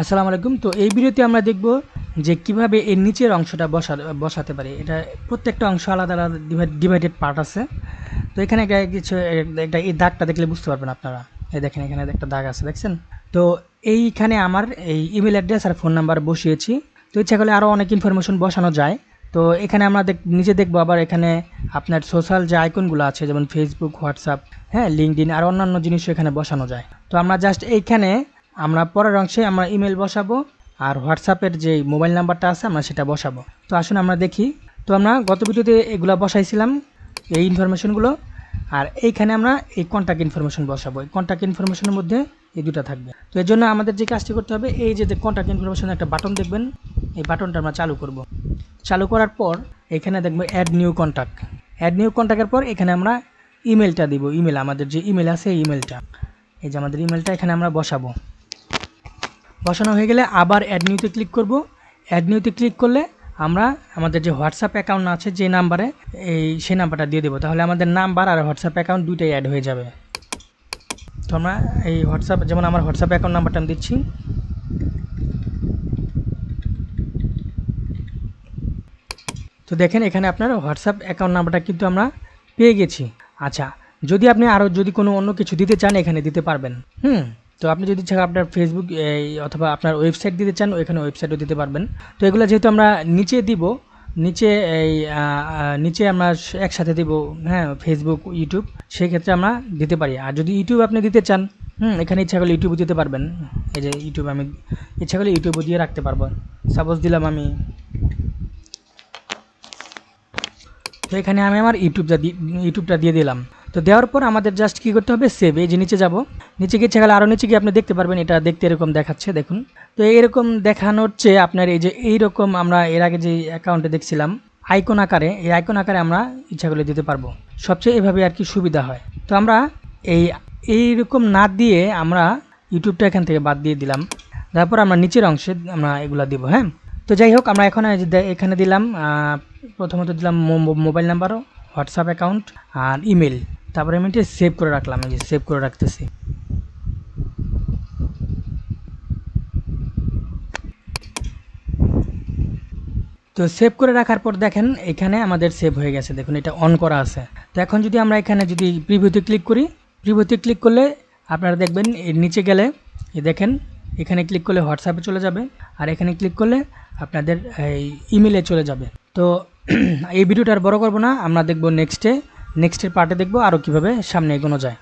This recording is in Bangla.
আসসালামু আলাইকুম। তো এই ভিডিওতে আমরা দেখব যে কিভাবে এর নিচের অংশটা বসাতে পারি। এটা প্রত্যেকটা অংশ আলাদা আলাদা ডিভাইডেড পার্ট আছে। তো এখানে কিছু একটা এই দাগটা দেখলে বুঝতে পারবেন আপনারা। এই দেখেন এখানে একটা দাগ আছে, দেখছেন? তো এইখানে আমার এই ইমেল অ্যাড্রেস আর ফোন নাম্বার বসিয়েছি। তো ইচ্ছা করলে আরও অনেক ইনফরমেশন বসানো যায়। তো এখানে আমরা নিচে দেখবো আবার এখানে আপনার সোশ্যাল যে আইকনগুলো আছে, যেমন ফেসবুক, হোয়াটসঅ্যাপ, হ্যাঁ, লিঙ্কডইন আর অন্যান্য জিনিসও এখানে বসানো যায়। তো আমরা জাস্ট এইখানে আমরা পরের অংশে আমরা ইমেল বসাবো আর হোয়াটসঅ্যাপের যে মোবাইল নাম্বারটা আছে আমরা সেটা বসাবো। তো আসুন আমরা দেখি। তো আমরা গত ভিডিওতে এগুলো বসাইছিলাম, এই ইনফরমেশনগুলো। আর এইখানে আমরা এই কন্ট্যাক্ট ইনফরমেশন বসাবো। এই কন্ট্যাক্ট ইনফরমেশনের মধ্যে এই দুটো থাকবে। তো এর জন্য আমাদের যে কাজটি করতে হবে, এই যে কন্ট্যাক্ট ইনফরমেশনের একটা বাটন দেখবেন, এই বাটনটা আমরা চালু করব। চালু করার পর এখানে দেখবো add new contact. Add new কন্ট্যাক্টের পর এখানে আমরা ইমেলটা দিব। ইমেল, আমাদের যে ইমেল আছে এই ইমেলটা, এই যে আমাদের ইমেলটা এখানে আমরা বসাবো। বসানো হয়ে গেলে আবার অ্যাড নিউতে ক্লিক করব। অ্যাড নিউতে ক্লিক করলে আমরা আমাদের যে হোয়াটসঅ্যাপ অ্যাকাউন্ট আছে যে নাম্বারে, সেই নাম্বারটা দিয়ে দেবো। তাহলে আমাদের নাম্বার আর হোয়াটসঅ্যাপ অ্যাকাউন্ট দুইটাই অ্যাড হয়ে যাবে। তো আমরা এই হোয়াটসঅ্যাপ, যেমন আমার হোয়াটসঅ্যাপ অ্যাকাউন্ট নাম্বারটা আমি দিচ্ছি। তো দেখেন এখানে আপনার হোয়াটসঅ্যাপ অ্যাকাউন্ট নাম্বারটা কিন্তু আমরা পেয়ে গেছি। আচ্ছা, যদি আপনি আরও কোনো অন্য কিছু দিতে চান এখানে দিতে পারবেন। তো আপনি যদি চান আপনার ফেসবুক অথবা আপনার ওয়েবসাইট দিতে চান, ওইখানে ওয়েবসাইটও দিতে পারবেন। তো এগুলো যেহেতু আমরা নিচে দিব, নিচে নিচে আমরা একসাথে দিব, হ্যাঁ, ফেসবুক, ইউটিউব, সেই ক্ষেত্রে আমরা দিতে পারি। আর যদি ইউটিউব আপনি দিতে চান, এখানে ইচ্ছা করলে ইউটিউবও দিতে পারবেন। এই যে ইউটিউব, আমি ইচ্ছা করলে ইউটিউবও দিয়ে রাখতে পারবো। সাপোজ দিলাম আমি, তো এখানে আমি আমার ইউটিউবটা দিয়ে দিলাম। তো দেওয়ার পর আমাদের জাস্ট কী করতে হবে, সেভ। এই যে নিচে যাব, নিচে গিয়ে গেলে আরও নিচে গিয়ে আপনি দেখতে পারবেন এটা দেখতে এরকম দেখাচ্ছে, দেখুন। তো এরকম দেখানোর চেয়ে আপনার এই যে এইরকম আমরা এর আগে যে অ্যাকাউন্টে দেখছিলাম আইকন আকারে, এই আইকন আকারে আমরা ইচ্ছা করলে দিতে পারবো। সবচেয়ে এভাবে আর কি সুবিধা হয়। তো আমরা এইরকম না দিয়ে আমরা ইউটিউবটা এখান থেকে বাদ দিয়ে দিলাম। তারপর আমরা নিচের অংশে আমরা এগুলা দিব। হ্যাঁ, তো যাই হোক, আমরা এখন এখানে দিলাম, প্রথমত দিলাম মোবাইল নাম্বারও, হোয়াটসঅ্যাপ অ্যাকাউন্ট আর ইমেল। তারপরে আমি এটা সেভ করে রাখলাম। এই যে সেভ করে রাখতেছি। তো সেভ করে রাখার পর দেখেন এখানে আমাদের সেভ হয়ে গেছে, দেখুন এটা অন করা আছে। তো এখন যদি আমরা এখানে যদি প্রিভিউতে ক্লিক করি, প্রিভিউতে ক্লিক করলে আপনারা দেখবেন এর নিচে গেলে এই দেখেন এখানে ক্লিক করলে হোয়াটসঅ্যাপে চলে যাবে, আর এখানে ক্লিক করলে আপনাদের এই ইমেলে চলে যাবে। তো এই ভিডিওটা আর বড় করব না, আমরা দেখব নেক্সটের পার্টে দেখব আরও কীভাবে সামনে এগোনো যায়।